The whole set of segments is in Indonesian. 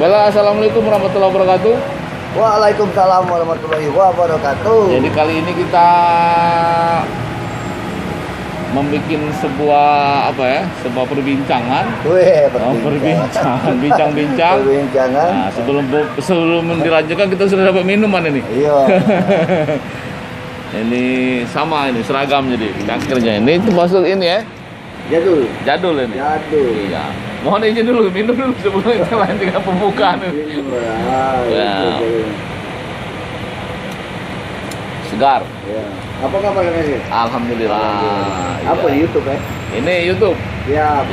Bella, assalamualaikum warahmatullahi wabarakatuh. Waalaikumsalam warahmatullahi wabarakatuh. Jadi kali ini kita membuat sebuah perbincangan. Perbincangan, bincang-bincang. Perbincangan. Nah, sebelum dilanjutkan kita sudah dapat minuman ini. Iya. Ini sama ini seragam jadi akhirnya ini itu masuk ini ya. Jadul ini. Iya. Mohon izin dulu, minum dulu sebelum kita lanjutkan pembukaan ini. Ya. Segar. Ya. Apa kabar ini? Alhamdulillah. Apa Iya. YouTube ya? Ini YouTube. Ya.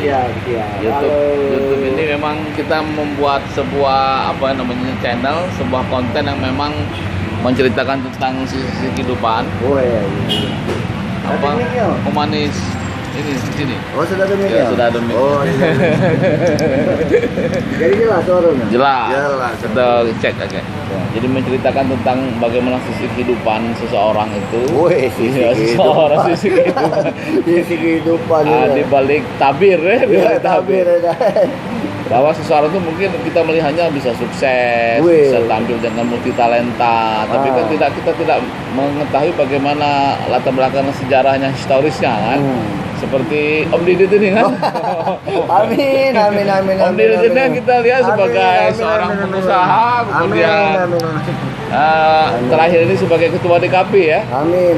YouTube ini memang kita membuat sebuah channel, sebuah konten yang memang menceritakan tentang sisi kehidupan. Oh iya. Humanis. Ini di sini. Oh, sudah ada mic Ya, ya? sudah ada mic. Oh, iya. Jadi jelas suaranya? Jelas. Kita cek aja. Jadi menceritakan tentang bagaimana sisi kehidupan seseorang itu. Woi, sisi kehidupan. Sisi kehidupan. Di balik tabir ya, di balik tabir. Bahwa seseorang itu mungkin kita melihatnya bisa sukses, bisa tampil dengan multi talenta, tapi kan kita tidak mengetahui bagaimana latar belakang sejarahnya, historisnya kan. Seperti Om Didit ini kan. Amin. Om Didit ini kita lihat sebagai seorang pengusaha, kemudian terakhir ini sebagai ketua DKP ya. Amin.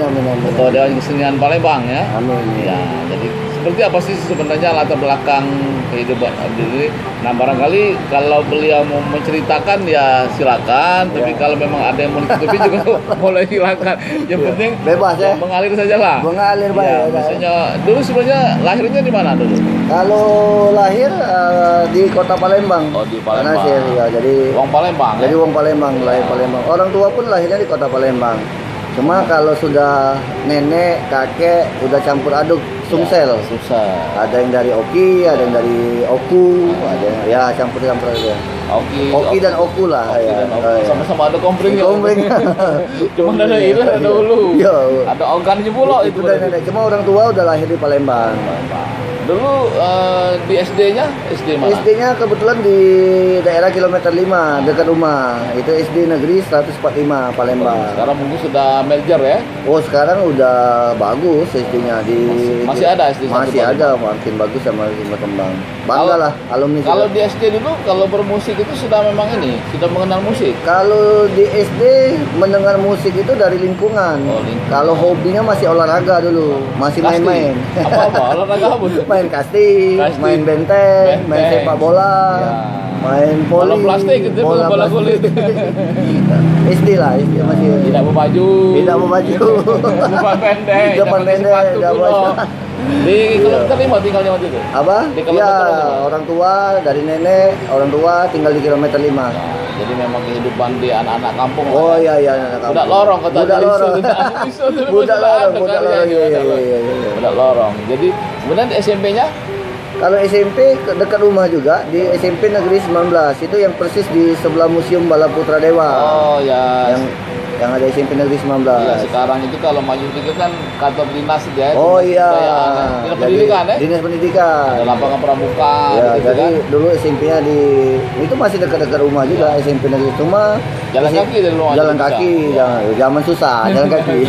Ketua Dewan Kesenian Palembang ya. Amin. Ya, jadi seperti apa sih sebenarnya latar belakang kehidupan Om Didit ini? Nah, barangkali kalau beliau mau menceritakan ya silakan, tapi kalau memang ada yang mau ditutupi juga boleh silakan. Yang penting bebas ya. Mengalir saja lah. Mengalir baik. Ya, misalnya dulu sebenarnya lahirnya di mana dulu? Kalau lahir di kota Palembang. Oh, di Palembang. Jadi Wong Palembang. Jadi wong Palembang, lahir Palembang. Orang tua pun lahirnya di kota Palembang. Cuma kalau sudah nenek, kakek udah campur aduk Sumsel. Susah. Ada yang dari Oki, ada yang dari Oku, ada yang ya campur aja. Oki dan Oku lah. Oki dan Oku. Sama-sama ada kompring ya. Cuma ada ilah ada ulu. Iya. Ada organnya pula itu. Nenek. Cuma orang tua udah lahir di Palembang. Dulu di SD-nya mana? SD-nya kebetulan di daerah kilometer 5 dekat rumah. Itu SD Negeri 145 Palembang. Sekarang mungkin sudah merger ya? Oh, sekarang udah bagus SD-nya di masih ada SD? Masih ada, makin bagus sama berkembang. Bangga lah alumni. Kalau di SD dulu kalau bermusik itu sudah memang sudah mengenal musik. Kalau di SD mendengar musik itu dari lingkungan. Kalau hobinya masih olahraga dulu, masih main-main. Apa olahraga apa? Main kasting, main benteng, main sepak bola, main voli, bola plastik gitu, bola kulit. SD lah, SD masih. Tidak berbaju. Depan pendek. Tidak baju. Di kilometer 5 tinggalnya waktu itu? Apa? Ya, orang tua dari nenek, orang tua tinggal di kilometer 5. Nah, jadi memang kehidupan di anak-anak kampung. Oh iya, anak kampung. Budak lorong kata Budak lorong. Budak lorong. Jadi kemudian di SMP-nya? Kalau SMP dekat rumah juga di SMP Negeri 19. Itu yang persis di sebelah Museum Bala Putra Dewa. Oh ya. Yang ada SMP Negeri 19. Iya, sekarang itu kalau maju dikit kan kantor dinas ya. Oh iya. Dinas pendidikan ya? Dinas pendidikan. Ada lapangan pramuka ya, gitu jadi kan. Dulu SMP-nya itu masih dekat-dekat rumah juga SMP Negeri. Cuma jalan kaki dari rumah. Jalan kaki, zaman susah, jalan kaki.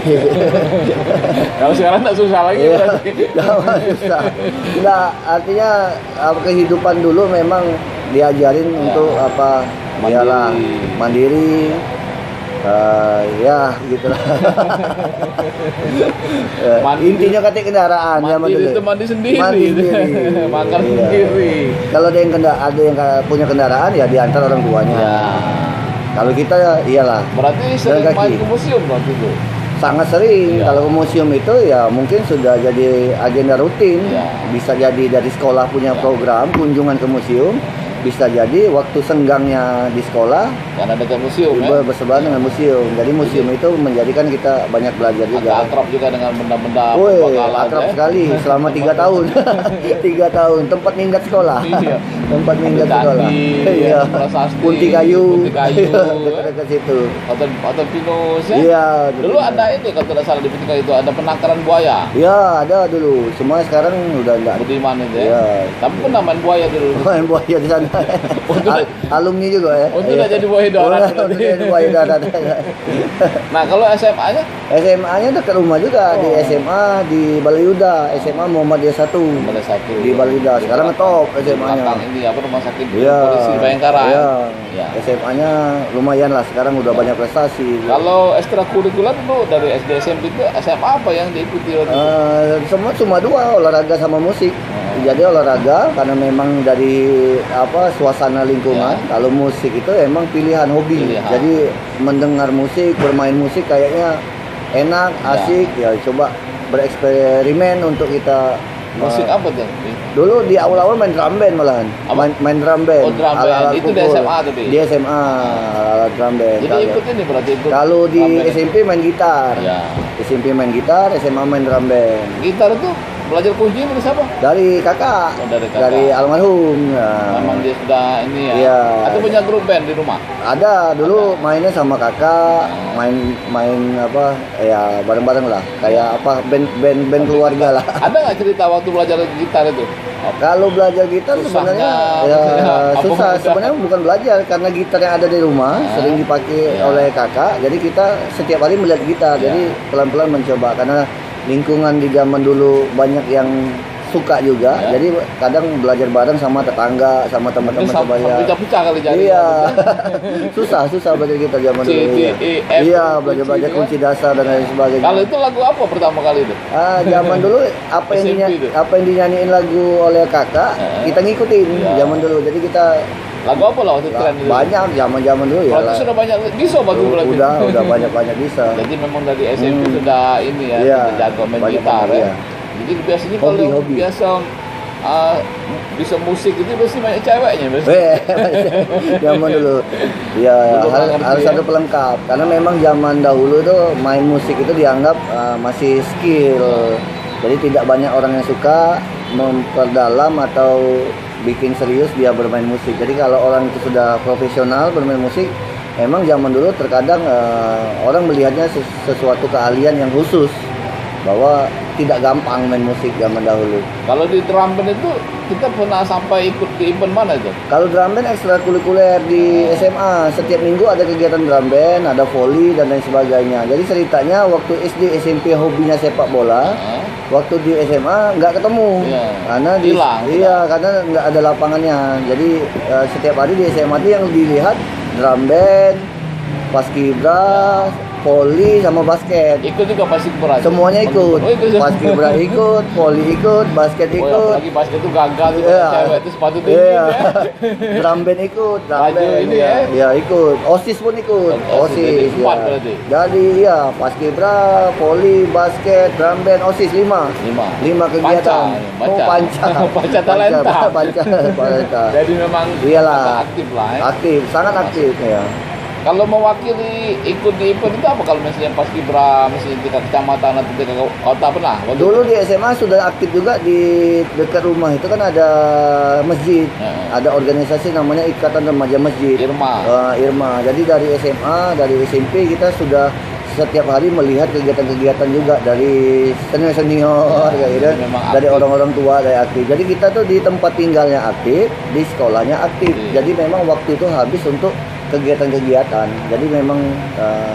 Kalau sekarang tak susah lagi berarti. Zaman susah. Enggak, artinya kehidupan dulu memang diajarin untuk apa? Mandiri. Ya gitulah. Intinya kata kendaraan zaman dulu. Itu mandi sendiri. Makan sendiri. Kalau ada yang punya kendaraan ya diantar orang tuanya. Ya. Kalau kita iyalah. Berarti sering main ke museum waktu itu. Sangat sering. Kalau ke museum itu ya mungkin sudah jadi agenda rutin. Ya. Bisa jadi dari sekolah punya program kunjungan ke museum. Bisa jadi waktu senggangnya di sekolah karena dekat museum bersebelahan dengan museum. Jadi museum itu menjadikan kita banyak belajar juga. Akrab juga dengan benda-benda. Akrab sekali selama 3 tahun. 3 tahun tempat minggat sekolah. Iya. Tempat minggat sekolah. Iya. Punti kayu. Dekat situ. Hotel Pinus ya. Iya. Dulu ada itu kalau tidak salah di Punti Kayu itu ada penangkaran buaya. Iya, ada dulu. Semua sekarang udah enggak. Budiman itu ya. Iya. Tapi pernah main buaya dulu. Main buaya di sana. Alumni juga ya. Untuk tidak jadi buah idaran. Untuk jadi buah idaran. Nah, kalau SMA-nya? SMA-nya dekat rumah juga, di SMA di Balayuda, SMA Muhammadiyah 1. Di Balayuda. Sekarang ngetop SMA-nya. Ini apa, rumah sakit Iya. polisi Bayangkara. Iya. Ya. SMA-nya lumayan lah, sekarang udah banyak prestasi. Kalau ekstrakurikuler dulu dari SD SMP itu SMA apa yang diikuti waktu itu? Semua cuma dua, olahraga sama musik. Jadi olahraga karena memang dari suasana lingkungan. Kalau musik itu emang pilihan hobi. Jadi mendengar musik, bermain musik kayaknya enak, asik. Ya coba bereksperimen untuk kita. Musik apa tuh? Dulu di awal-awal main drum band malahan. Main drum band. Oh, drum band. Alat-alat Itu di pukul. SMA tadi? Di SMA, alat drum band. Jadi ikut ini berarti ikut. Kalau di drum band. SMP main gitar. Ya. SMP main gitar, SMA main drum band. Gitar itu belajar kunci dari siapa? Dari kakak. Oh, dari kakak. Dari almarhum. Ya. Memang dia sudah ini ya. Iya. Atau punya grup band di rumah? Ada dulu mainnya sama kakak, main apa ya bareng-bareng lah. Kayak band keluarga lah. Ada nggak cerita waktu belajar gitar itu? Kalau belajar gitar sebenarnya susah. Sebenarnya bukan belajar karena gitar yang ada di rumah sering dipakai oleh kakak. Jadi kita setiap hari melihat gitar. Jadi pelan-pelan mencoba karena lingkungan di zaman dulu banyak yang suka juga. Jadi kadang belajar bareng sama tetangga, sama teman-teman sebaya. Pecah-pecah kali jadi. Iya. susah belajar gitar zaman dulu. Iya, belajar kunci dasar dan lain sebagainya. Kalau itu lagu apa pertama kali itu? Zaman dulu apa yang dinyanyiin lagu oleh kakak, kita ngikutin zaman dulu. Jadi kita lagu apa lah waktu tren itu? Banyak zaman dulu ya. Berarti sudah banyak bisa bagus berarti. Udah banyak bisa. Jadi memang dari SMP sudah ini ya, sudah jago main gitar ya. Jadi biasanya kalau biasa bisa musik itu pasti banyak ceweknya biasanya. Zaman dulu. Ya harus ada pelengkap karena memang zaman dahulu itu main musik itu dianggap masih skill. Jadi tidak banyak orang yang suka memperdalam atau bikin serius dia bermain musik. Jadi kalau orang itu sudah profesional bermain musik, emang zaman dulu terkadang orang melihatnya sesuatu keahlian yang khusus, bahwa tidak gampang main musik zaman dahulu. Kalau di drum band itu kita pernah sampai ikut di event mana itu? Kalau drum band ekstrakurikuler di SMA, setiap minggu ada kegiatan drum band, ada volley dan lain sebagainya. Jadi ceritanya waktu SD SMP hobinya sepak bola, waktu di SMA nggak ketemu, karena karena nggak ada lapangannya. Jadi setiap hari di SMA itu yang dilihat drum band, paskibra, voli sama basket. Ikut juga paskibra. Semuanya ikut. Paskibra ikut, voli ikut, basket ikut. Apalagi basket itu gagal tuh cewek itu sepatu tinggi. Drum band ikut, ini ya ikut. OSIS pun ikut. OSIS. Jadi paskibra, voli, basket, drum band, OSIS 5 kegiatan. Panca talenta. Jadi memang aktif lah. Aktif, sangat aktif ya. Kalau mewakili ikut di event itu apa kalau misalnya paskibra, misalnya tingkat kecamatan atau tingkat kota pernah? Dulu di SMA sudah aktif juga di dekat rumah itu kan ada masjid, ada organisasi namanya Ikatan Remaja Masjid. Irma. Jadi dari SMA, dari SMP kita sudah setiap hari melihat kegiatan-kegiatan juga dari senior kayak gitu, dari orang-orang tua, dari aktif. Jadi kita tuh di tempat tinggalnya aktif, di sekolahnya aktif. Jadi memang waktu itu habis untuk kegiatan-kegiatan. Jadi memang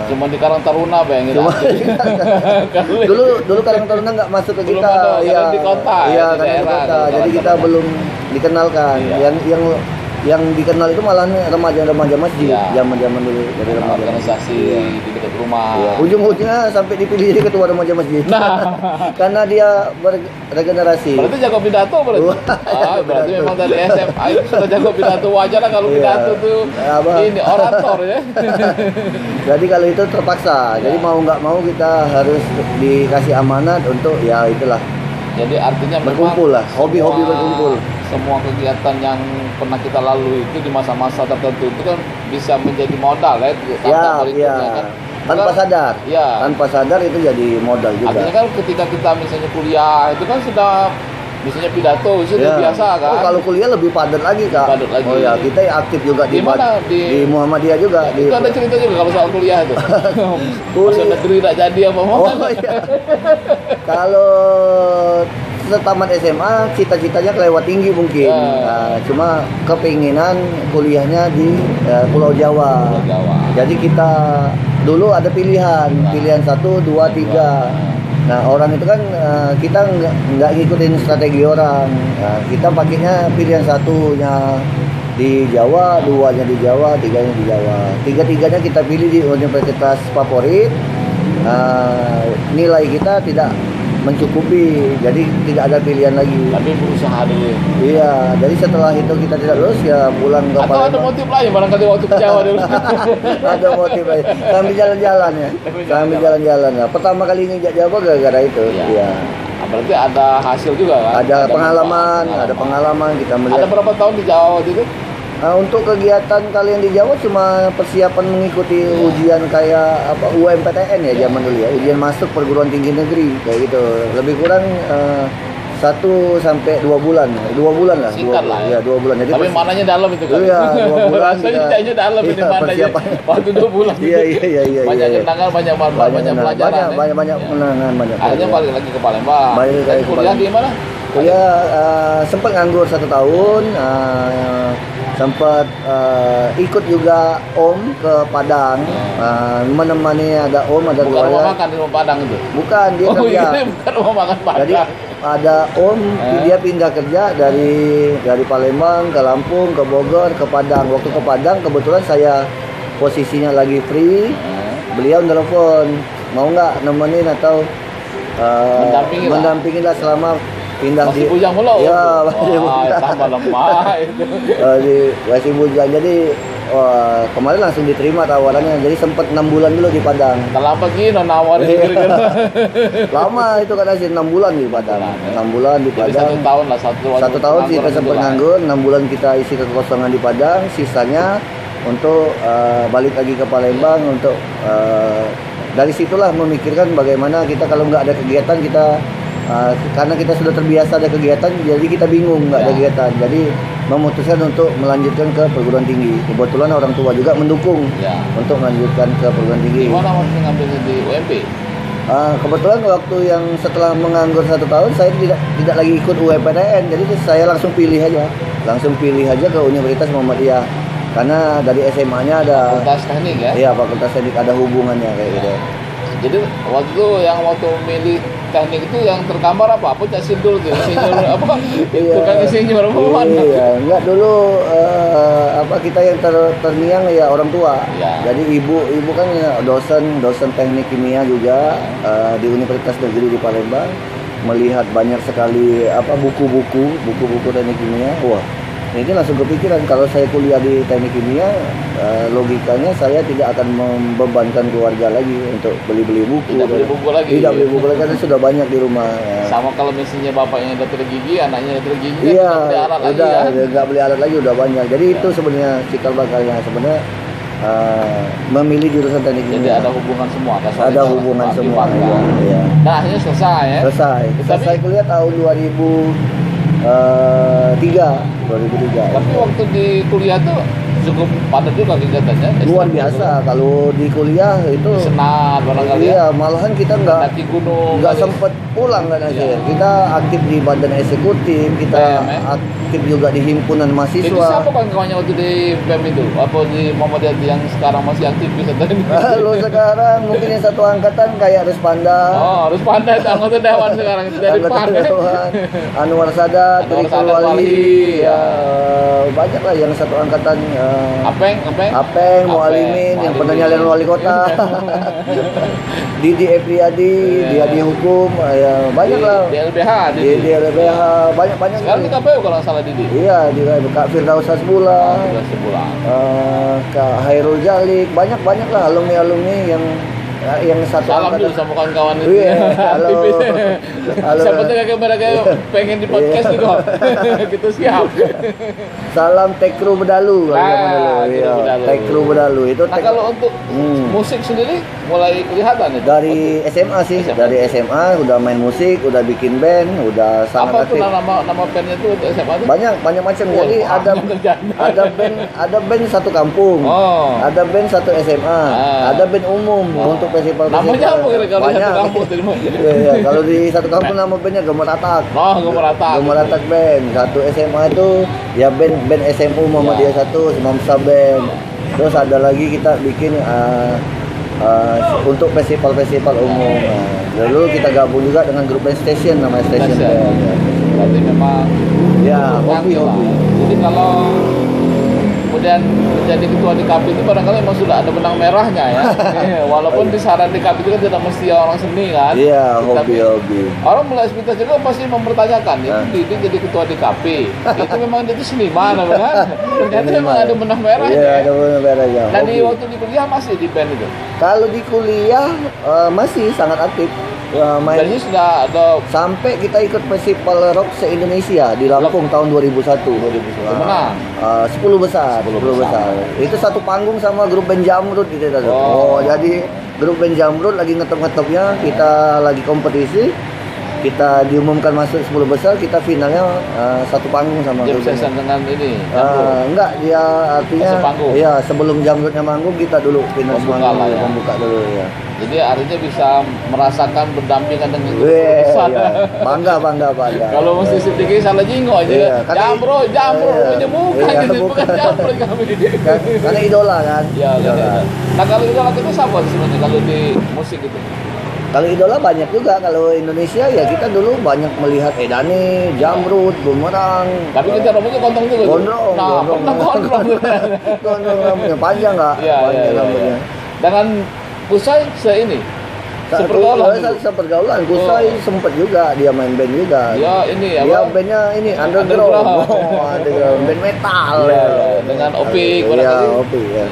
cuma di Karang Taruna bayangin. Dulu Karang Taruna nggak masuk ke kita. Iya, di kota. Iya, karena di kota. Jadi kita belum dikenalkan. Yang dikenal itu malah remaja-remaja masjid, zaman-zaman dulu dari remaja organisasi di dekat rumah. Ujung-ujungnya sampai dipilih jadi ketua remaja masjid. Karena dia beregenerasi. Berarti jago pidato berarti. Berarti memang dari SMA itu sudah jago pidato, wajar lah kalau pidato tuh ini orator ya. Jadi kalau itu terpaksa. Jadi mau nggak mau kita harus dikasih amanat untuk itulah. Jadi artinya berkumpul lah, hobi-hobi berkumpul. Semua kegiatan yang pernah kita lalui itu di masa-masa tertentu itu kan bisa menjadi modal kan. Tanpa sadar. Tanpa sadar itu jadi modal juga. Artinya kan ketika kita misalnya kuliah itu kan sudah misalnya pidato itu biasa kan. Kalau kuliah lebih padat lagi Kak. Oh ya, kita aktif juga di Muhammadiyah juga. Itu ada cerita juga kalau soal kuliah itu. Kuliah negeri tak jadi apa-apa. Oh iya. Kalau setamat SMA cita-citanya kelewat tinggi mungkin. Cuma kepinginan kuliahnya di Pulau Jawa. Jadi kita dulu ada pilihan 1, 2, 3. Nah orang itu kan kita nggak ngikutin strategi orang. Kita pakainya pilihan satunya di Jawa, 2-nya di Jawa, 3-nya di Jawa. 3-3-nya kita pilih di universitas favorit. Nilai kita tidak mencukupi, jadi tidak ada pilihan lagi. Tapi berusaha dulu. Iya, jadi setelah itu kita tidak lulus ya pulang ke Palembang. Atau ada motif lain barangkali waktu ke Jawa dulu. Ada motif lain. Sambil jalan-jalan ya. Sambil jalan-jalan ya. Pertama kali nginjak Jawa gara-gara itu. Iya. Berarti ada hasil juga kan? Ada pengalaman kita melihat. Ada berapa tahun di Jawa waktu itu? Untuk kegiatan kalian di Jawa cuma persiapan mengikuti ujian kayak apa UMPTN ya zaman dulu ya, ujian masuk perguruan tinggi negeri kayak gitu. Lebih kurang 1 sampai 2 bulan, 2 bulan lah. Singkat lah ya. 2 bulan. Jadi tapi mananya dalam itu kan? Iya, 2 bulan. Rasanya kayaknya dalam ini mananya. Waktu 2 bulan. Iya. Banyak kenangan, banyak pelajaran. Banyak kenangan, banyak. Akhirnya balik lagi ke Palembang. Kuliah di mana? Kuliah sempat nganggur 1 tahun. Sempat ikut juga Om ke Padang, menemani ada Om, ada bukan rumah makan di rumah Padang itu? Bukan, dia kerja. Bukan rumah makan Padang. Jadi ada Om, dia pindah kerja dari Palembang ke Lampung, ke Bogor, ke Padang. Waktu ke Padang kebetulan saya posisinya lagi free, beliau nelfon, mau nggak nemenin atau mendampingi lah selama pindah masih bujang mulu. Ya, masih bujang. Tambah lemah itu. Masih bujang. Jadi kemarin langsung diterima tawarannya. Jadi sempat 6 bulan dulu di Padang. Kenapa gini nawarin kira-kira? Lama itu kan 6 bulan di Padang. 6 bulan di Padang. Jadi 1 tahun lah, 1 tahun kita sempat nganggur, 6 bulan kita isi kekosongan di Padang, sisanya untuk balik lagi ke Palembang untuk dari situlah memikirkan bagaimana kita kalau nggak ada kegiatan kita karena kita sudah terbiasa ada kegiatan, jadi kita bingung nggak ada kegiatan. Jadi memutuskan untuk melanjutkan ke perguruan tinggi. Kebetulan orang tua juga mendukung untuk melanjutkan ke perguruan tinggi. Gimana waktu ngambil di UMP? Kebetulan waktu yang setelah menganggur 1 tahun saya tidak lagi ikut UMPTN, jadi saya langsung pilih aja ke Universitas Muhammadiyah. Karena dari SMA-nya ada Fakultas Teknik ya? Iya, Fakultas Teknik, ada hubungannya kayak gitu. Jadi waktu milih teknik itu yang tergambar apa? Apa Cak Sidul tuh, insinyur apa? Tukang insinyur apa mana? Iya, enggak dulu kita yang terniang ya orang tua. Jadi ibu kan dosen teknik kimia juga di Universitas Negeri di Palembang, melihat banyak sekali buku-buku teknik kimia. Wah, ini langsung kepikiran kalau saya kuliah di teknik kimia, logikanya saya tidak akan membebankan keluarga lagi untuk beli buku. Tidak beli buku lagi karena sudah banyak di rumah. Sama kalau misalnya bapaknya dokter gigi, anaknya dokter gigi, iya, nggak beli alat lagi udah banyak. Jadi itu sebenarnya cikal bakalnya sebenarnya memilih jurusan teknik kimia. Jadi ada hubungan semua. Ada hubungan semua. Ya. Nah akhirnya selesai ya. Selesai kuliah tahun 2003. Tapi waktu di kuliah tuh cukup padat juga kegiatannya. Luar biasa kalau di kuliah itu. Senang barangkali. Iya, malahan kita nggak sempet pulang kan aja. Kita aktif di badan eksekutif, kita aktif juga di himpunan mahasiswa. Jadi siapa kawan-kawannya waktu di BEM itu? Apa di Muhammadiyah yang sekarang masih aktif bisa tadi? Kalau sekarang mungkin yang satu angkatan kayak Ruspanda. Oh, Ruspanda itu anggota dewan sekarang dari dewan. Anwar Sadat, Rikul Wali. Ya, banyak lah yang satu angkatan. Apeng, Mualimin yang pernah nyalin wali kota. Didi Epriadi, dia di hukum, ya banyak lah. Di LBH, banyak. Sekarang di KPU kalau nggak salah Didi. Iya, di Kak Firdaus Hasbullah. Kak Hairul Jalik, banyak lah alumni yang satu salam dulu sama kawan-kawan itu. Iya, halo. Siapa tuh mereka pengen di podcast juga. Gitu siap. Salam Tekru Bedalu. Tekru Bedalu itu. Nah kalau untuk musik sendiri mulai kelihatan itu. Dari SMA sih, dari SMA udah main musik, udah bikin band, udah sangat aktif. Apa tuh nama bandnya itu SMA tuh? Banyak macam. Jadi ada band satu kampung, ada band satu SMA, ada band umum untuk untuk festival Namanya apa kira-kira di satu kampus tadi? Iya, kalau di satu kampus nama bandnya Gemeratak. Oh, Gemeratak. Gemeratak band. Satu SMA itu ya band SMU Muhammadiyah 1, Mamsa band. Terus ada lagi kita bikin untuk festival-festival umum. Lalu kita gabung juga dengan grup band Station, namanya Station Band. Berarti memang ya hobi. Jadi kalau kemudian menjadi ketua di KAP itu barangkali memang sudah ada benang merahnya ya. Walaupun di saran di KAP itu kan tidak mesti orang seni kan. Iya, hobi. Orang mulai sepintas juga pasti mempertanyakan, ya dia jadi ketua di KAP. Itu memang dia itu seniman kan? Ternyata memang ada benang merahnya. Iya, ada benang merahnya. Dan di waktu di kuliah masih di band itu. Kalau di kuliah masih sangat aktif. Dan ini sudah ada sampai kita ikut festival rock se-Indonesia di Lampung tahun 2001. Menang. 10 besar. Itu satu panggung sama grup band Jamrud gitu tadi. Jadi grup band Jamrud lagi ngetop-ngetopnya, kita lagi kompetisi. Kita diumumkan masuk 10 besar, kita finalnya satu panggung sama grup band. Dengan ini. Enggak, dia artinya iya, sebelum Jamrudnya manggung kita dulu final membuka dulu ya. Jadi artinya bisa merasakan berdampingan dengan grup besar. Iya. Bangga. Kalau musisi tinggi salah jinggo aja. Iya, Jamrud, bukan Jamrud kami. Karena idola kan. Iya. Nah kalau idola itu siapa sebenarnya kalau di musik itu? Kalau idola banyak juga. Kalau Indonesia ya kita dulu banyak melihat Edani, Jamrud, Bumerang. Tapi kita rambutnya kontong juga. Gondrong. Gondrong rambutnya panjang nggak? Iya. Dengan Kusai sepergaulan. Sepergaulan. Kusai sempat juga dia main band juga. Ya ini ya. Dia bandnya ini underground. Underground band metal. Iya. Dengan Opik. Iya, Opik ya.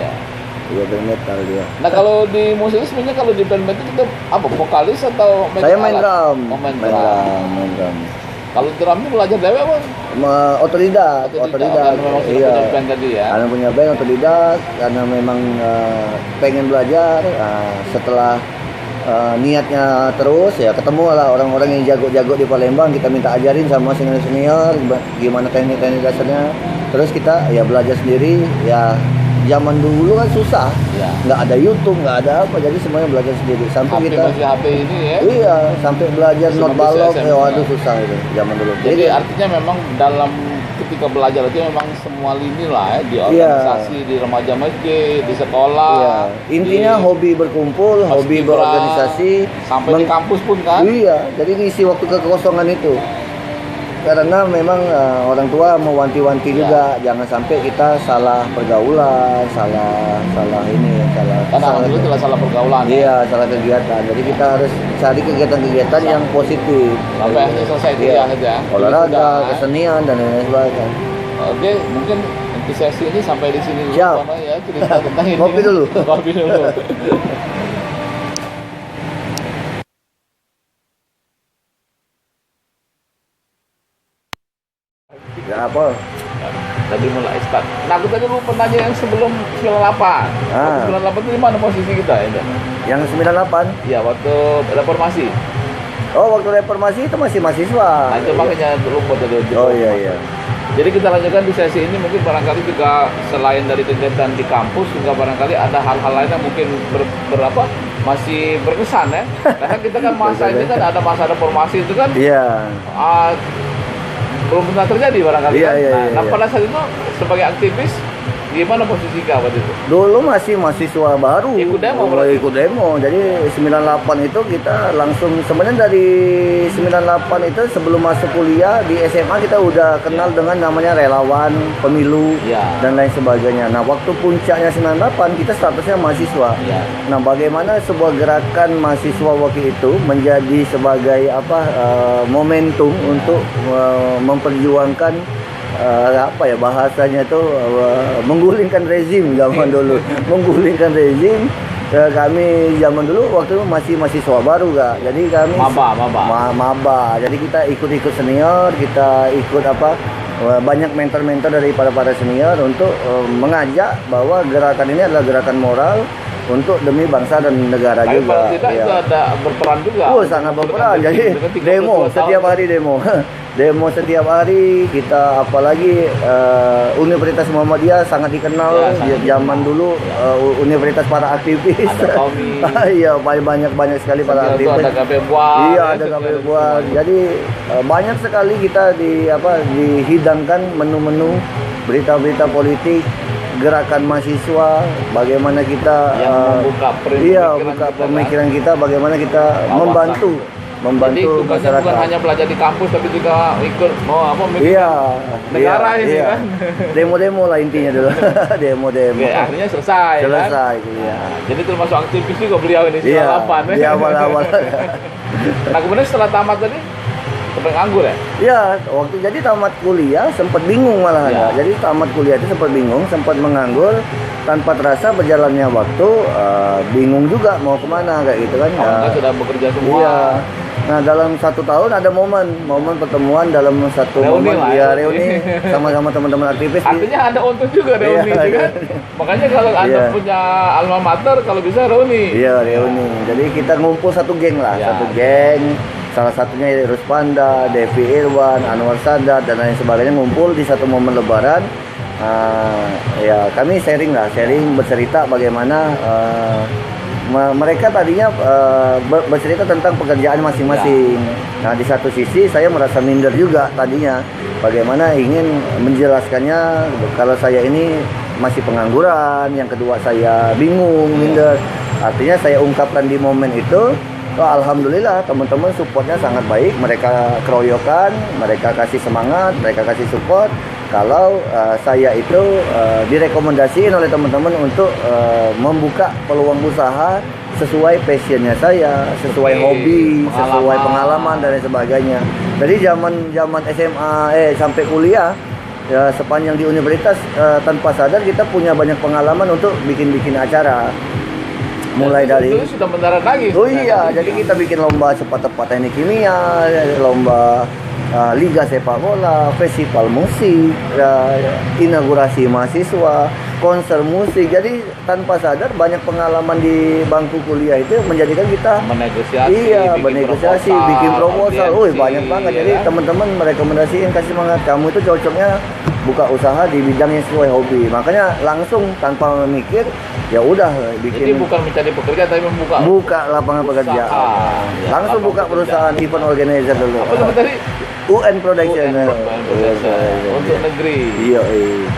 Iya, band metal dia. Nah kalau di musik sebenarnya kalau di band itu kita apa vokalis atau saya main drum. Main drum. Kalau drum itu belajar dewe apa? Otodidak. Iya. Band tadi ya. Karena punya band otodidak, karena memang pengen belajar. Setelah niatnya terus ya ketemu lah orang-orang yang jago-jago di Palembang, kita minta ajarin sama senior-senior gimana teknik-teknik dasarnya. Terus kita ya belajar sendiri ya. Zaman dulu kan susah, nggak ada YouTube, nggak ada apa, jadi semuanya belajar sendiri. Sampai kita HP ini ya. Iya, sampai belajar not balok, waduh susah itu zaman dulu. Jadi artinya memang dalam ketika belajar itu memang semua lini lah ya, di organisasi, di remaja masjid, di sekolah. Iya. Intinya hobi berkumpul, hobi berorganisasi, sampai di kampus pun kan. Iya, jadi ngisi waktu kekosongan itu. Karena memang orang tua mewanti-wanti juga jangan sampai kita salah pergaulan, salah itu salah pergaulan. Iya, salah kegiatan. Jadi kita harus cari kegiatan-kegiatan yang positif. Sampai selesai ya. Olahraga, kesenian dan lain-lain sebagainya. Oke, mungkin untuk sesi ini sampai di sini dulu. Siap. Ya, cerita tentang ini. Kopi dulu. Ya apa? Tadi mulai start. Nah, aku tadi lupa nanya yang sebelum 98. 98 itu di mana posisi kita ya? Yang 98? Iya, waktu reformasi. Oh, waktu reformasi itu masih mahasiswa. Nah, itu makanya lupa tadi. Oh iya. Jadi kita lanjutkan di sesi ini, mungkin barangkali juga selain dari kegiatan di kampus juga barangkali ada hal-hal lain yang mungkin masih berkesan ya. Karena kita kan masa ini kan ada masa reformasi itu kan. Iya. Belum pernah terjadi barangkali kan. Nah, pada saat itu sebagai aktivis gimana posisi kau waktu itu? Dulu masih mahasiswa baru. Ikut demo. Jadi 98 itu kita langsung sebenarnya dari 98 itu sebelum masuk kuliah di SMA kita udah kenal dengan namanya relawan pemilu dan lain sebagainya. Nah, waktu puncaknya 98 kita statusnya mahasiswa. Nah, bagaimana sebuah gerakan mahasiswa waktu itu menjadi sebagai momentum untuk memperjuangkan bahasanya itu menggulingkan rezim zaman dulu. Menggulingkan rezim. Kami zaman dulu waktu itu masih mahasiswa baru jadi kami maba. Jadi kita ikut senior, kita ikut banyak mentor-mentor dari para senior untuk mengajak bahwa gerakan ini adalah gerakan moral untuk demi bangsa dan negara Tapi juga. paling tidak itu ada berperan juga. Sangat berperan. Jadi Dengan 32 demo tahun. setiap hari demo. Demo setiap hari kita, apalagi Universitas Muhammadiyah sangat dikenal Ya, sangat zaman dulu, universitas para aktivis. Ada Tommy. Iya, banyak sekali para Setelah itu aktivis. ada KP Buan. Iya, ya, ada setelah KP itu Buan. semuanya. Jadi banyak sekali kita dihidangkan menu-menu berita-berita politik, gerakan mahasiswa, bagaimana kita Yang membuka pemikiran kita, bagaimana kita Wawasan. membantu Jadi tugasnya masyarakat. bukan hanya belajar di kampus tapi juga ikut mikir Iya, negara ini kan. Demo-demo lah intinya dulu. Demo-demo. Ya, akhirnya selesai kan. Selesai gitu ya. Jadi termasuk aktivis juga beliau ini Iya, setelah 8 di awal-awal. Nah kemudian setelah tamat tadi sampai nganggur ya? Ya, waktu jadi tamat kuliah sempat bingung malah. Ya. Jadi tamat kuliah itu sempat bingung, sempat menganggur, tanpa terasa berjalannya waktu, bingung juga mau kemana kayak gitu kan. Kawan sudah bekerja semua. Iya. Nah dalam 1 tahun ada momen pertemuan dalam satu Reuni momen lah, ya reuni. reuni sama-sama teman-teman aktivis. Artinya ada untung juga reuni Iya, kan? Makanya kalau Anda Iya. punya alma mater kalau bisa reuni. Iya reuni. Jadi kita ngumpul satu geng lah, Ya. satu geng. Salah satunya Ruspanda, Devi Irwan, Anwar Sadat dan lain sebagainya ngumpul di satu momen Lebaran. Ya kami sharing bercerita bagaimana mereka tadinya bercerita tentang pekerjaan masing-masing. Nah di satu sisi saya merasa minder juga tadinya, bagaimana ingin menjelaskannya kalau saya ini masih pengangguran, yang kedua saya bingung, minder. Artinya saya ungkapkan di momen itu. Alhamdulillah teman-teman supportnya sangat baik, mereka keroyokan, mereka kasih semangat, mereka kasih support. Kalau saya itu direkomendasiin oleh teman-teman untuk membuka peluang usaha sesuai passionnya saya, sesuai hobi, sesuai pengalaman dan lain sebagainya. Jadi zaman SMA sampai kuliah ya, sepanjang di universitas tanpa sadar kita punya banyak pengalaman untuk bikin acara. Mulai dari itu sudah mendarat lagi. Oh iya, jadi kita bikin lomba cepat tepat teknik kimia, lomba liga sepak bola, festival musik, inaugurasi mahasiswa, konser musik. Jadi tanpa sadar banyak pengalaman di bangku kuliah itu menjadikan kita bernegosiasi, bikin proposal. Banyak banget. Jadi teman-teman merekomendasiin, kasih semangat, kamu itu cocoknya buka usaha di bidang yang sesuai hobi. Makanya langsung tanpa memikir, ya udah bikin. Jadi bukan mencari pekerjaan tapi buka lapangan pekerjaan. Ya, Langsung buka perusahaan event organizer dulu. Apa namanya tadi? UN Production. Untuk negeri. Iya.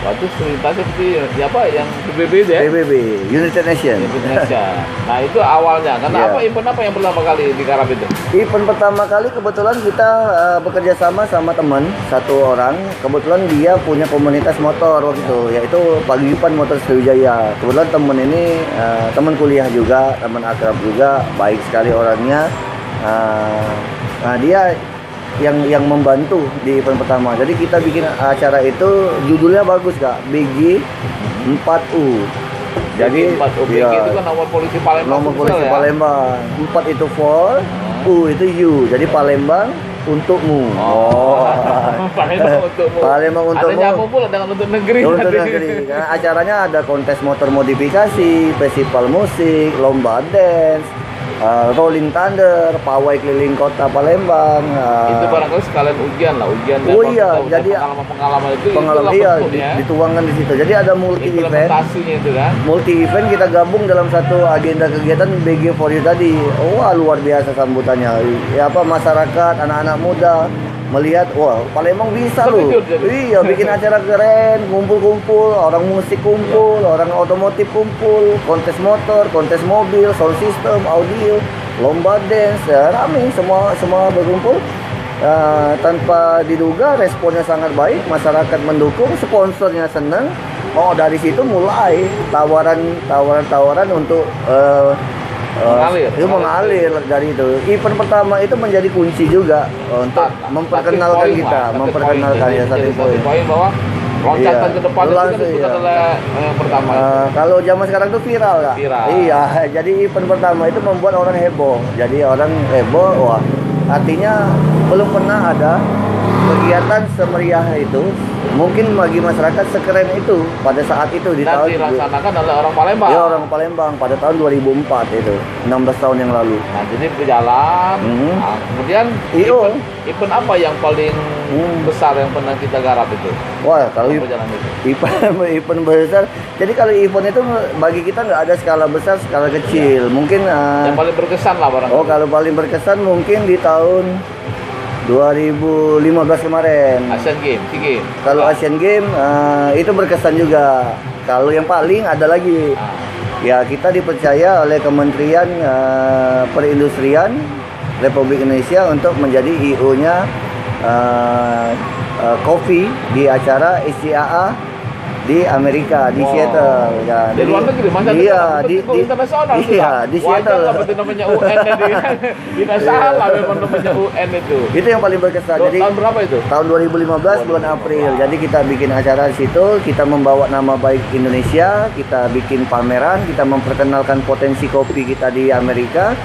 Waktu cerita seperti apa yang PBB itu ya? PBB, United Nations. Indonesia. Nah itu awalnya. Karena Iya. event apa yang pertama kali digarap itu? Event pertama kali kebetulan kita bekerja sama teman satu orang. Kebetulan dia punya komunitas motor waktu itu, yaitu Paguyuban Motor Sriwijaya. Kebetulan teman ini teman kuliah juga, teman akrab juga, baik sekali orangnya. Nah dia yang membantu di event pertama. Jadi kita bikin acara itu judulnya bagus Kak, BG 4U. Jadi BG itu kan nomor polisi Palembang. nomor polisi ya? Palembang. 4 itu for, U itu you. Jadi Palembang untukmu. Palembang untukmu. Palembang untukmu. Ada nyambung pula dengan untuk negeri. Untuk negeri. Karena acaranya ada kontes motor modifikasi, festival musik, lomba dance, rolling thunder, pawai keliling kota Palembang. Itu barangkali sekalian ujian lah, ujian. Oh iya, jadi pengalaman itu pengalaman itulah iya bentuknya. dituangkan di situ. Jadi ada multi event. Implementasinya itu kan. Multi event kita gabung dalam satu agenda kegiatan BG for You tadi. Wah luar biasa sambutannya. Ya apa masyarakat, anak-anak muda melihat, wah Palembang bisa loh. Terkejut jadi. Iya bikin acara keren, kumpul-kumpul, orang musik kumpul, orang otomotif kumpul, kontes motor, kontes mobil, sound system, audio, lomba dance, ya, rame semua berkumpul. Tanpa diduga responnya sangat baik, masyarakat mendukung, sponsornya senang. Oh dari situ mulai tawaran untuk mengalir dari itu. Event pertama itu menjadi kunci juga untuk memperkenalkan kita, ya satu poin bahwa loncatan ke depan itu kan itu adalah yang pertama. Kalau zaman sekarang itu viral Kak. Iya, jadi event pertama itu membuat orang heboh. Jadi orang heboh, wah artinya belum pernah ada kegiatan semeriah itu mungkin bagi masyarakat sekeren itu pada saat itu di Dan tahun dilaksanakan oleh orang Palembang. ya orang Palembang pada tahun 2004 itu 16 tahun yang lalu. Nah, jadi berjalan. Nah, kemudian IO. event apa yang paling besar yang pernah kita garap itu? Wah, kalau Berjalan itu. event besar, jadi kalau event itu bagi kita nggak ada skala besar, skala kecil. Mungkin Yang paling berkesan lah barangkali. oh kalau paling berkesan mungkin di tahun 2015 kemarin. Asian Games, SEA Games. Kalau Asian Games itu berkesan juga. Kalau yang paling ada lagi, ya kita dipercaya oleh Kementerian Perindustrian Republik Indonesia untuk menjadi IO-nya kopi di acara ICAA di Amerika di Seattle ya. Di luar negeri, masa iya di internasional. iya di Seattle. Wajar lah namanya UN tidak salah memang namanya UN itu. Itu yang paling berkesan. Jadi tahun berapa itu? Tahun 2015 bulan April. Jadi kita bikin acara di situ, kita membawa nama baik Indonesia, kita bikin pameran, kita memperkenalkan potensi kopi kita di Amerika.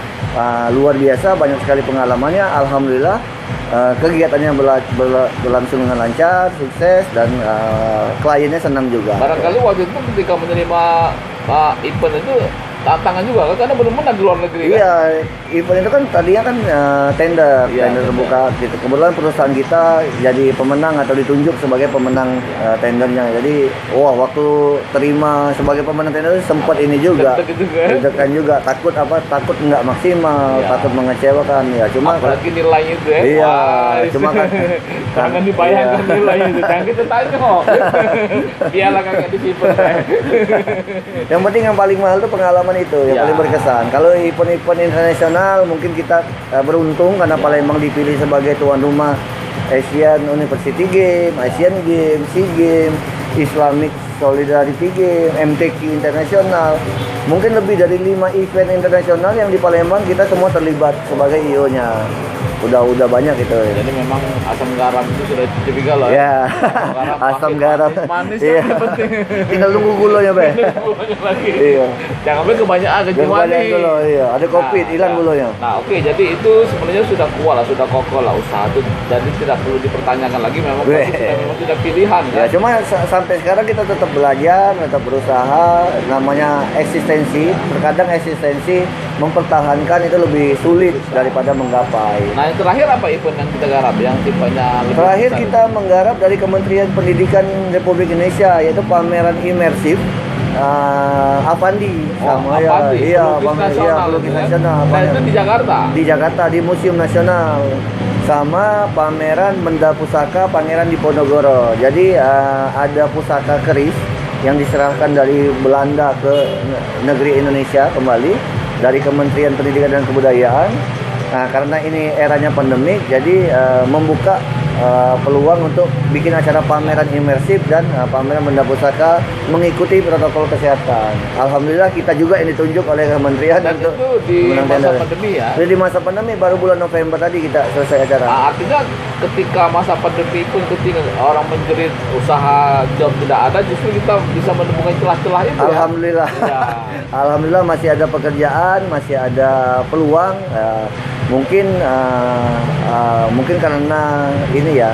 Luar biasa, banyak sekali pengalamannya. Alhamdulillah kegiatannya berlangsung dengan lancar, sukses, dan kliennya senang juga. Barangkali waktu itu ketika menerima event itu tantangan juga kan, karena belum pernah di luar negeri kan? Iya, event itu kan tadinya kan tender terbuka gitu. Kebetulan perusahaan kita jadi pemenang atau ditunjuk sebagai pemenang tendernya. Jadi, waktu terima sebagai pemenang tender sempat ini juga, deg-degan juga, takut nggak maksimal, takut mengecewakan ya. Cuma apalagi nilainya itu ya. Iya, cuma kan jangan dibayangkan nilainya itu, jangan kita tanya kok. Biarlah kakak disimpan. Yang penting yang paling mahal itu pengalaman itu yang paling berkesan. Kalau event-event internasional mungkin kita beruntung karena Palembang dipilih sebagai tuan rumah Asian University Game, Asian Games, SEA Games, Islamic Solidarity Game, MTQ Internasional. Mungkin lebih dari 5 event internasional yang di Palembang kita semua terlibat sebagai IO-nya. Udah banyak itu. Jadi memang asam garam itu sudah tipikal loh. Ya. Asam garam. Manis iya. yang penting. Tinggal tunggu gulanya, Be. Gulanya lagi. Iya. Jangan sampai kebanyakan kecuali. Gula, iya. Ada kopi, hilang gulanya. Nah, oke. Jadi itu sebenarnya sudah kuat lah, sudah kokoh lah usaha itu. Jadi tidak perlu dipertanyakan lagi, memang sudah pilihan. Ya, cuma sampai sekarang kita tetap belajar, tetap berusaha. Namanya eksistensi. Terkadang eksistensi mempertahankan itu lebih sulit daripada menggapai. Nah, yang terakhir apa event yang kita garap yang tipenya lebih terakhir besar? Kita menggarap dari Kementerian Pendidikan Republik Indonesia, yaitu pameran imersif Avandi sama Avandi, pelukis nasional. Nah, itu di Jakarta. Di Jakarta di Museum Nasional, sama pameran benda pusaka Pangeran Diponegoro. Jadi ada pusaka keris yang diserahkan dari Belanda ke negeri Indonesia kembali dari Kementerian Pendidikan dan Kebudayaan. Nah, karena ini eranya pandemik, jadi membuka peluang untuk bikin acara pameran imersif dan pameran benda pusaka mengikuti protokol kesehatan. Alhamdulillah kita juga yang ditunjuk oleh kementerian dan untuk itu di masa pandemi ya. Jadi di masa pandemi baru bulan November tadi kita selesai acara. Artinya ketika masa pandemi pun ketika orang menjerit usaha job tidak ada, justru kita bisa menemukan celah-celah itu. Alhamdulillah. Ya. Alhamdulillah masih ada pekerjaan, masih ada peluang. Mungkin karena ini ya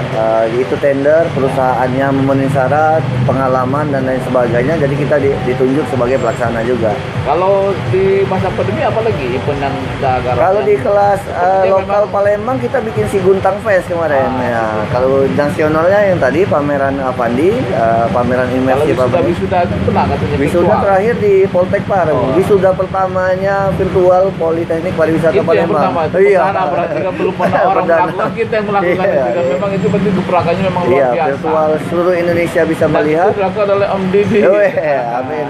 itu tender, perusahaannya memenuhi syarat, pengalaman dan lain sebagainya, jadi kita ditunjuk sebagai pelaksana juga. Kalau di masa pandemi apa lagi event yang kita garap? Kalau di kelas lokal Palembang kita bikin si Guntang Fest kemarin. Ya, kalau nasionalnya yang tadi pameran Avandi, pameran imersif. Kalau wisuda itu pernah katanya wisuda virtual. Terakhir di Poltek Parung. Wisuda pertamanya virtual Politeknik Pariwisata itu Palembang. Iya. Berarti kan belum pernah orang melakukan, kita yang melakukan itu kan. Memang itu berarti gebrakannya memang luar biasa. Virtual seluruh Indonesia bisa dan melihat. Itu dilakukan oleh Om Didi. Amin.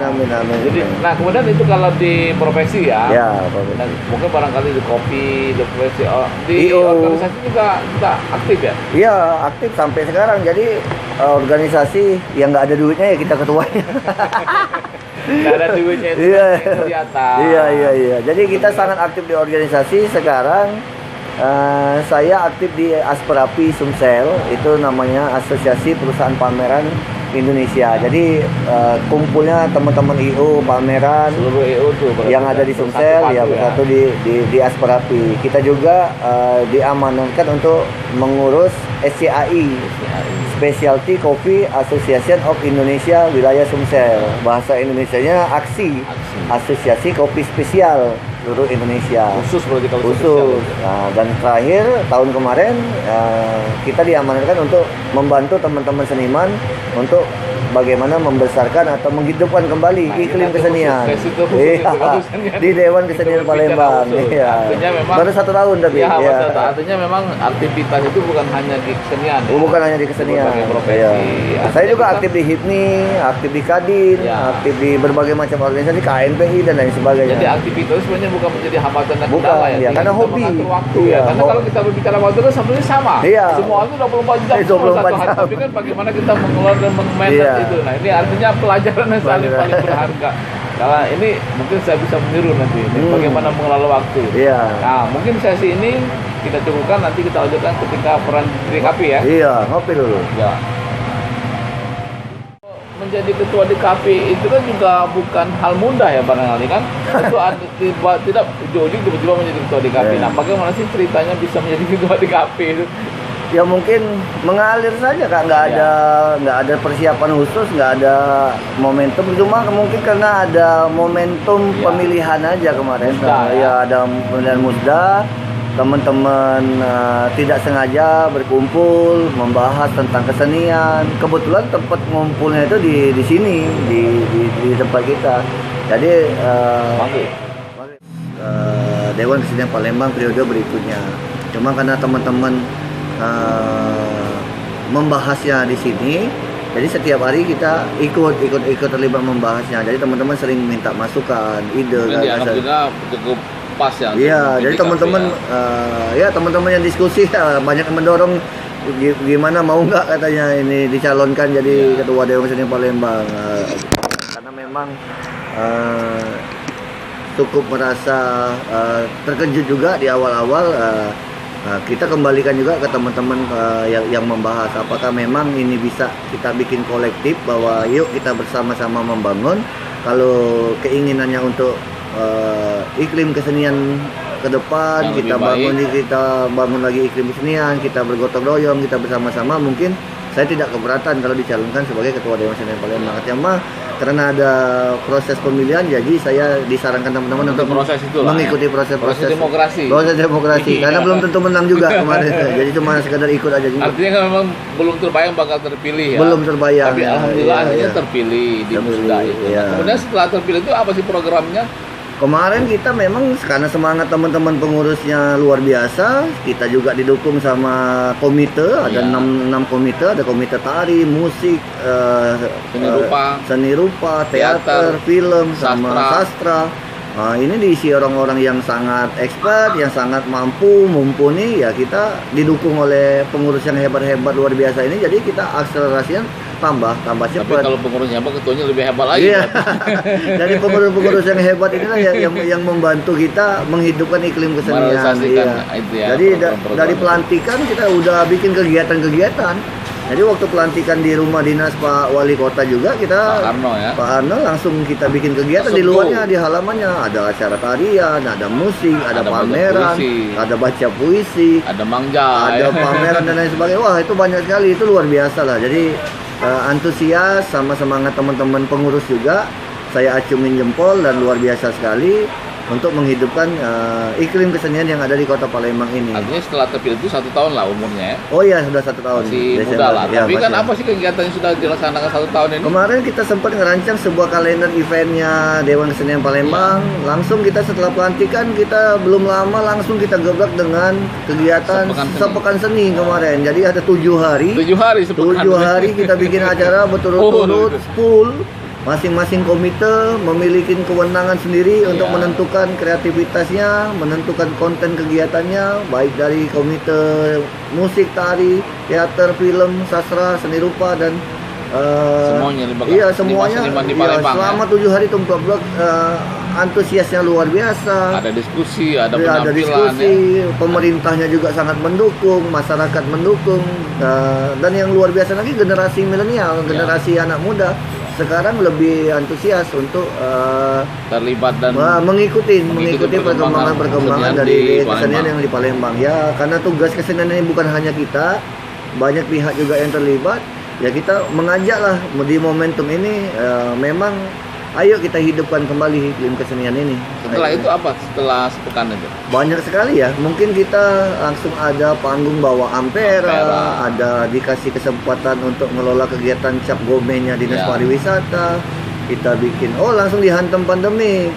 Jadi, nah kemudian itu kalau di profesi ya. Ya, dan mungkin barangkali di kopi, di profesi, di IO. organisasi juga kita aktif ya. Iya, aktif sampai sekarang. Jadi organisasi yang nggak ada duitnya ya kita ketuanya. Nggak ada duitnya itu kelihatan. Iya. Jadi kita sangat aktif di organisasi sekarang. Saya aktif di Asperapi Sumsel, itu namanya Asosiasi Perusahaan Pameran Indonesia. Jadi kumpulnya teman-teman IO pameran seluruh IO tuh yang ada di Sumsel ya bersatu di Asperapi. Kita juga diamanatkan untuk mengurus SCAI, Specialty Coffee Association of Indonesia Wilayah Sumsel. Bahasa Indonesianya AKSI, Asosiasi Kopi Spesial seluruh Indonesia. Khusus berarti kalau Khusus. Nah, dan terakhir tahun kemarin kita diamanatkan untuk membantu teman-teman seniman untuk bagaimana membesarkan atau menghidupkan kembali iklim kesenian. Di Dewan Kesenian Palembang. Iya. Artinya memang baru 1 tahun tapi. Ya, artinya memang aktivitas itu bukan hanya di kesenian. Bukan hanya di kesenian. Profesi. Ya. Saya juga aktif di HIPMI, aktif di Kadin, aktif di berbagai macam organisasi KNPI dan lain sebagainya. Jadi aktivitas sebenarnya bukan menjadi hambatan dan kendala ya. Karena hobi. Waktu ya. Karena kalau kita berbicara waktu kan sebenarnya sama. Semua itu 24 jam. 24 jam. Tapi kan bagaimana kita mengelola dan meng-manage itu. Nah, ini artinya pelajaran yang paling berharga. Karena ini mungkin saya bisa meniru nanti bagaimana mengelola waktu. Nah, mungkin sesi ini kita cukupkan, nanti kita lanjutkan ketika peran DKP ya. Iya, ngopi dulu. Ya. Menjadi ketua DKP itu kan juga bukan hal mudah ya barangkali kan. Itu tidak ujung-ujung tiba-tiba menjadi ketua DKP. Nah, bagaimana sih ceritanya bisa menjadi ketua DKP itu? Ya mungkin mengalir saja Kak, nggak ada persiapan khusus, nggak ada momentum, cuma mungkin karena ada momentum pemilihan aja kemarin. Ya ada pemilihan musda, teman-teman tidak sengaja berkumpul membahas tentang kesenian. Kebetulan tempat ngumpulnya itu di sini di tempat kita. Jadi Dewan Kesenian Palembang periode berikutnya. Cuma karena teman-teman membahasnya di sini, jadi setiap hari kita ikut terlibat membahasnya. Jadi teman-teman sering minta masukan, ide. Ini dianggap juga cukup pas ya. Iya, jadi teman-teman teman-teman yang diskusi banyak yang mendorong gimana mau nggak katanya ini dicalonkan jadi ketua Dewan Kesenian Palembang. Karena memang cukup merasa terkejut juga di awal-awal. Kita kembalikan juga ke teman-teman yang membahas apakah memang ini bisa kita bikin kolektif bahwa yuk kita bersama-sama membangun. Kalau keinginannya untuk iklim kesenian ke depan kita bangun lagi iklim kesenian, kita bergotong royong, kita bersama-sama, mungkin saya tidak keberatan kalau dicalonkan sebagai ketua Dewan Kesenian Palembang. Cuma karena ada proses pemilihan, jadi saya disarankan teman-teman untuk mengikuti proses demokrasi. Karena belum tentu menang juga kemarin. Jadi cuma sekedar ikut aja juga. Artinya kan memang belum terbayang bakal terpilih ya. Belum terbayang. Tapi alhamdulillah akhirnya terpilih di musda itu. Kemudian setelah terpilih itu apa sih programnya? Kemarin kita memang karena semangat teman-teman pengurusnya luar biasa, kita juga didukung sama komite, ada 6 komite, ada komite tari, musik, seni rupa, teater, film, sama sastra. Nah, ini diisi orang-orang yang sangat expert, yang sangat mampu, mumpuni. Ya kita didukung oleh pengurus yang hebat-hebat luar biasa ini, jadi kita akselerasinya tambah cepat. Tapi kalau pengurusnya hebat, ketuanya lebih hebat lagi. Iya. Jadi pengurus yang hebat inilah yang membantu kita menghidupkan iklim kesenian. Itu ya, jadi dari pelantikan kita udah bikin kegiatan-kegiatan. Jadi waktu pelantikan di rumah dinas Pak Wali Kota juga kita Pak Arno langsung kita bikin kegiatan di luarnya, di halamannya ada acara tarian, ada musik, ada pameran, ada baca puisi, ada mangga, ada pameran dan lain sebagainya. Wah, itu banyak sekali, itu luar biasa lah. Jadi antusias sama semangat teman-teman pengurus juga saya acungin jempol dan luar biasa sekali untuk menghidupkan iklim kesenian yang ada di Kota Palembang ini. Artinya setelah terpilih itu 1 tahun lah umurnya ya? Oh iya, sudah 1 tahun. Masih muda lah. Ya, tapi kan apa sih kegiatan yang sudah dilaksanakan 1 tahun ini? Kemarin kita sempat ngerancang sebuah kalender eventnya Dewan Kesenian Palembang. Langsung kita setelah pelantikan, kita belum lama langsung kita gebrak dengan kegiatan Sepekan Seni kemarin. Jadi ada 7 hari. 7 hari kita bikin acara berturut-turut full. Masing-masing komite memiliki kewenangan sendiri untuk menentukan kreativitasnya, menentukan konten kegiatannya, baik dari komite musik, tari, teater, film, sastra, seni rupa dan semuanya di Palembang, selama 7 hari tumplak antusiasnya luar biasa. Ada diskusi, ada penampilan, pemerintahnya juga sangat mendukung, masyarakat mendukung, dan yang luar biasa lagi generasi milenial, generasi anak muda sekarang lebih antusias untuk terlibat dan mengikuti perkembangan dari kesenian yang di Palembang. Ya, karena tugas kesenian ini bukan hanya kita, banyak pihak juga yang terlibat. Ya kita mengajak lah di momentum ini, memang ayo kita hidupkan kembali iklim kesenian ini. Setelah itu apa? Setelah sepekan itu? Banyak sekali ya. Mungkin kita langsung ada panggung bawa Ampera, ada dikasih kesempatan untuk ngelola kegiatan cap gomenya Dinas Pariwisata. Kita bikin, langsung dihantam pandemi.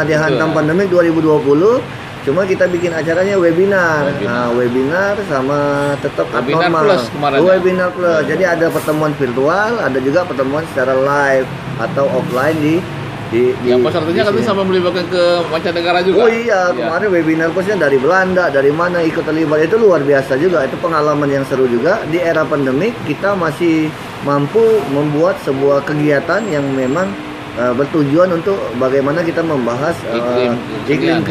Dihantam pandemi 2020. Cuma kita bikin acaranya webinar. Nah, webinar sama tetap webinar normal. Plus kemarin. Webinar plus. Jadi ada pertemuan virtual, ada juga pertemuan secara live atau offline di yang pesertanya katanya sampai melibatkan ke mancanegara juga. Oh iya, kemarin webinar khususnya dari Belanda, dari mana ikut terlibat, itu luar biasa juga. Itu pengalaman yang seru juga. Di era pandemik kita masih mampu membuat sebuah kegiatan yang memang bertujuan untuk bagaimana kita membahas iklim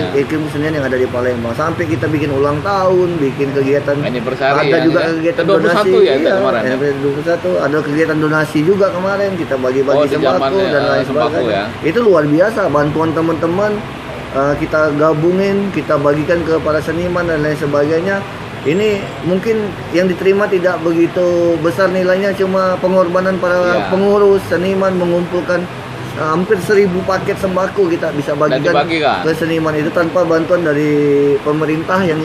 kesenian yang ada di Palembang. Sampai kita bikin ulang tahun, bikin kegiatan anniversary, ada juga kegiatan donasi. Kemarin. 21 ada kegiatan donasi juga kemarin, kita bagi-bagi sembako dan lain sebagainya. Itu luar biasa, bantuan teman-teman kita gabungin, kita bagikan ke para seniman dan lain sebagainya. Ini mungkin yang diterima tidak begitu besar nilainya, cuma pengorbanan para pengurus seniman mengumpulkan hampir 1000 paket sembako kita bisa bagikan ke seniman itu tanpa bantuan dari pemerintah yang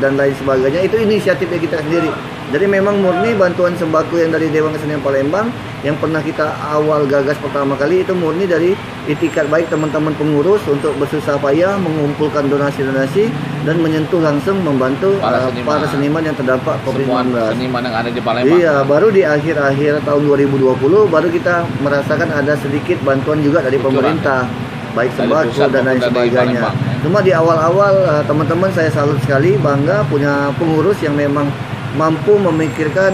dan lain sebagainya. Itu inisiatifnya kita sendiri. Jadi memang murni bantuan sembako yang dari Dewan Kesenian Palembang yang pernah kita awal gagas pertama kali, itu murni dari itikat baik teman-teman pengurus untuk bersusah payah mengumpulkan donasi-donasi dan menyentuh langsung membantu para seniman yang terdampak COVID-19. Semua seniman yang ada di Palembang. Iya, baru di akhir-akhir tahun 2020 baru kita merasakan ada sedikit bantuan juga dari pemerintah, baik sembako dan lain sebagainya. Cuma di awal-awal teman-teman saya salut sekali, bangga punya pengurus yang memang mampu memikirkan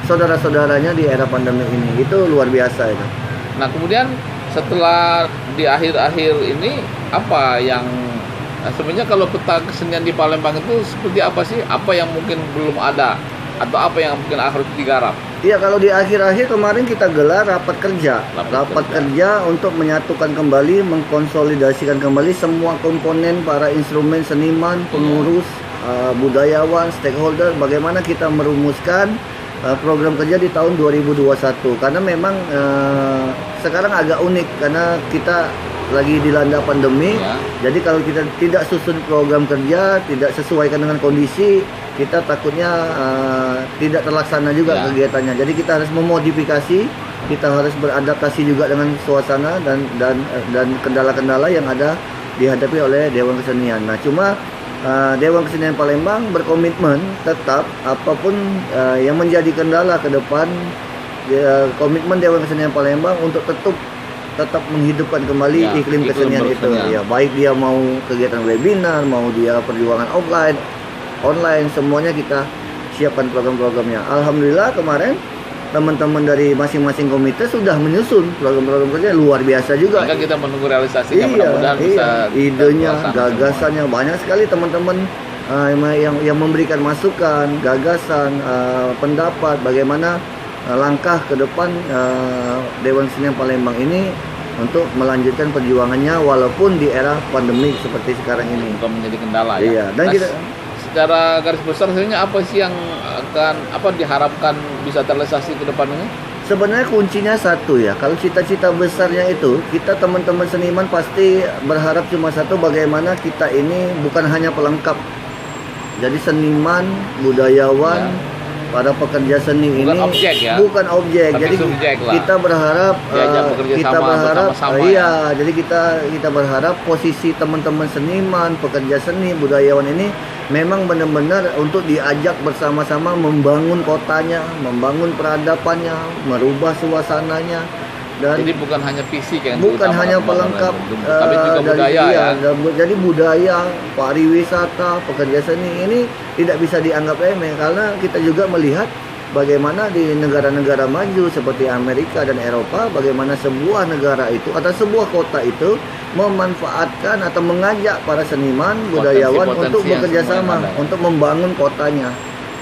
saudara-saudaranya di era pandemi ini. Itu luar biasa itu. Nah, kemudian setelah di akhir-akhir ini apa yang sebenarnya kalau peta kesenian di Palembang itu seperti apa sih? Apa yang mungkin belum ada atau apa yang mungkin harus digarap? Iya, kalau di akhir-akhir kemarin kita gelar rapat kerja untuk menyatukan kembali, mengkonsolidasikan kembali semua komponen para instrumen seniman, pengurus, budayawan, stakeholder, bagaimana kita merumuskan program kerja di tahun 2021. Karena memang sekarang agak unik karena kita lagi dilanda pandemi. Jadi kalau kita tidak susun program kerja, tidak sesuaikan dengan kondisi, kita takutnya tidak terlaksana juga kegiatannya. Jadi kita harus memodifikasi, kita harus beradaptasi juga dengan suasana dan kendala-kendala yang ada dihadapi oleh Dewan Kesenian. Nah, cuma Dewan Kesenian Palembang berkomitmen tetap apapun yang menjadi kendala ke depan, komitmen Dewan Kesenian Palembang untuk tetap menghidupkan kembali iklim kesenian itu. Ya, baik dia mau kegiatan webinar, mau dia perjuangan online, semuanya kita siapkan program-programnya. Alhamdulillah kemarin teman-teman dari masing-masing komite sudah menyusun program-program kerja luar biasa juga. Maka kita menunggu realisasinya, mudah-mudahan bisa idenya, gagasannya semua. Banyak sekali teman-teman yang memberikan masukan, gagasan, pendapat bagaimana langkah ke depan Dewan Kesenian Palembang ini untuk melanjutkan perjuangannya walaupun di era pandemi seperti sekarang ini. Bukan menjadi kendala ya. Iya, dan kita secara garis besar sebenarnya apa sih yang akan diharapkan bisa terrealisasi ke depan ini? Sebenarnya kuncinya satu ya. Kalau cita-cita besarnya itu, kita teman-teman seniman pasti berharap cuma satu, bagaimana kita ini bukan hanya pelengkap. Jadi seniman, budayawan, para pekerja seni bukan ini objek, ya? Bukan objek. Tapi jadi kita berharap jadi kita berharap posisi teman-teman seniman, pekerja seni, budayawan ini memang benar-benar untuk diajak bersama-sama membangun kotanya, membangun peradabannya, merubah suasananya. Dan jadi bukan hanya fisik yang bukan hanya pelengkap, tapi juga budaya ya. Jadi budaya, pariwisata, pekerja seni ini tidak bisa dianggap remeh karena kita juga melihat bagaimana di negara-negara maju seperti Amerika dan Eropa, bagaimana sebuah negara itu atau sebuah kota itu memanfaatkan atau mengajak para seniman, budayawan untuk bekerja sama untuk membangun kotanya.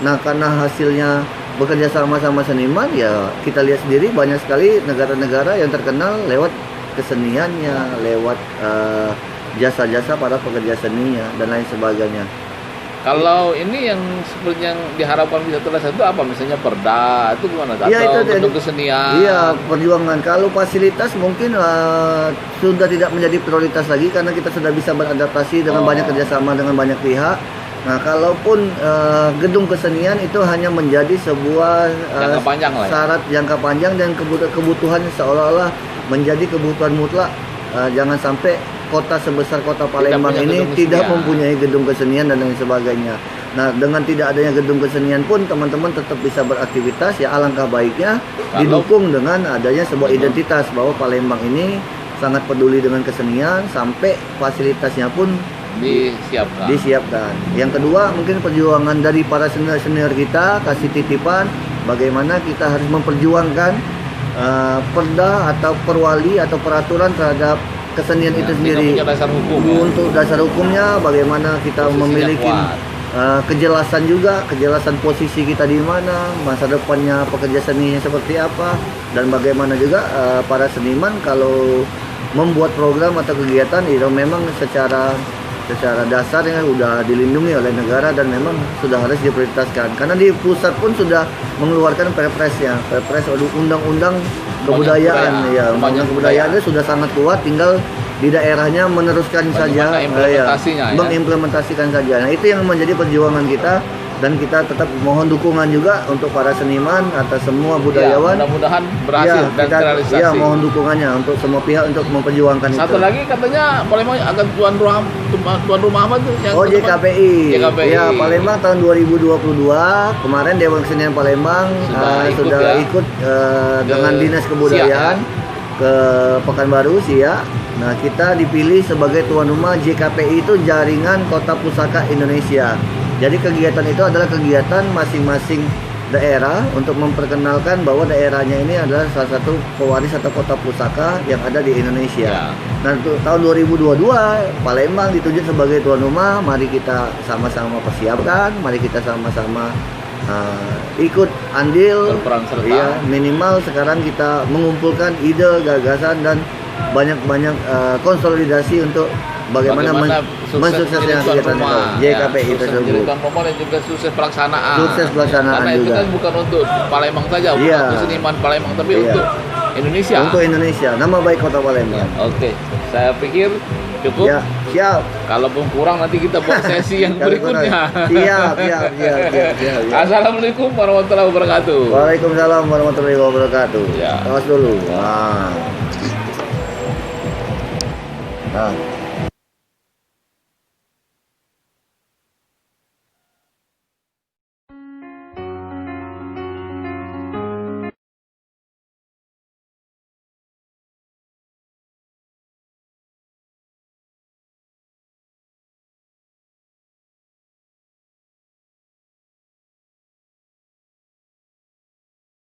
Nah, karena hasilnya bekerja sama seniman, ya kita lihat sendiri banyak sekali negara-negara yang terkenal lewat keseniannya, lewat jasa-jasa para pekerja seninya dan lain sebagainya. Kalau ini yang seperti yang diharapkan bisa terlaksana itu apa? Misalnya perda itu gimana? Atau Iya, itu bentuk kesenian? Iya, perjuangan. Kalau fasilitas mungkin sudah tidak menjadi prioritas lagi karena kita sudah bisa beradaptasi dengan banyak kerjasama dengan banyak pihak. Nah, kalaupun gedung kesenian itu hanya menjadi sebuah Jangka panjang lah ya? syarat jangka panjang dan kebutuhan seolah-olah menjadi kebutuhan mutlak. Jangan sampai kota sebesar kota Palembang punya ini gedung tidak kesenian. mempunyai gedung kesenian dan lain sebagainya. Nah, dengan tidak adanya gedung kesenian pun teman-teman tetap bisa beraktivitas, ya alangkah baiknya didukung dengan adanya sebuah identitas bahwa Palembang ini sangat peduli dengan kesenian sampai fasilitasnya pun disiapkan. Yang kedua, mungkin perjuangan dari para senior-senior kita kasih titipan bagaimana kita harus memperjuangkan perda atau perwali atau peraturan terhadap kesenian itu sendiri. Punya dasar hukum, ya? Untuk dasar hukumnya bagaimana kita Posisinya memiliki kuat. kejelasan juga, kejelasan posisi kita di mana, masa depannya pekerja seninya seperti apa, dan bagaimana juga para seniman kalau membuat program atau kegiatan itu memang secara dasar ya udah dilindungi oleh negara dan memang sudah harus diprioritaskan. Karena di pusat pun sudah mengeluarkan perpres undang-undang kebudayaan ya, undang-undang kebudayaan itu sudah sangat kuat, tinggal di daerahnya meneruskan saja, mengimplementasikan saja. Nah, itu yang menjadi perjuangan kita. Dan kita tetap mohon dukungan juga untuk para seniman atau semua budayawan. Mudah-mudahan berhasil dan terrealisasi. Ya, mohon dukungannya untuk semua pihak untuk memperjuangkan itu. Satu lagi katanya Palembang agak tuan rumah apa tuh? Yang JKPI. JKPI. Ya, Palembang tahun 2022 kemarin Dewan Kesenian Palembang sudah ikut dengan Dinas Kebudayaan ke Pekanbaru Siak. Nah, kita dipilih sebagai tuan rumah JKPI itu Jaringan Kota Pusaka Indonesia. Jadi kegiatan itu adalah kegiatan masing-masing daerah untuk memperkenalkan bahwa daerahnya ini adalah salah satu pewaris atau kota pusaka yang ada di Indonesia. Nah, tahun 2022 Palembang ditunjuk sebagai tuan rumah. Mari kita sama-sama persiapkan, mari kita sama-sama ikut andil. Berperan serta. Ya, minimal sekarang kita mengumpulkan ide, gagasan dan banyak-banyak konsolidasi untuk bagaimana mensukseskan kegiatan itu. JKPI tersebut. Tuan rumah dan juga sukses pelaksanaan. Karena itu juga. kan bukan untuk Palembang saja, bukan untuk seniman Palembang, tapi untuk Indonesia. Untuk Indonesia, nama baik Kota Palembang. Oke, saya pikir cukup. Ya, siap. Kalaupun kurang nanti kita buat sesi yang berikutnya. Siap. Assalamualaikum warahmatullahi wabarakatuh. Waalaikumsalam warahmatullahi wabarakatuh. Ya. Awas dulu. Nah.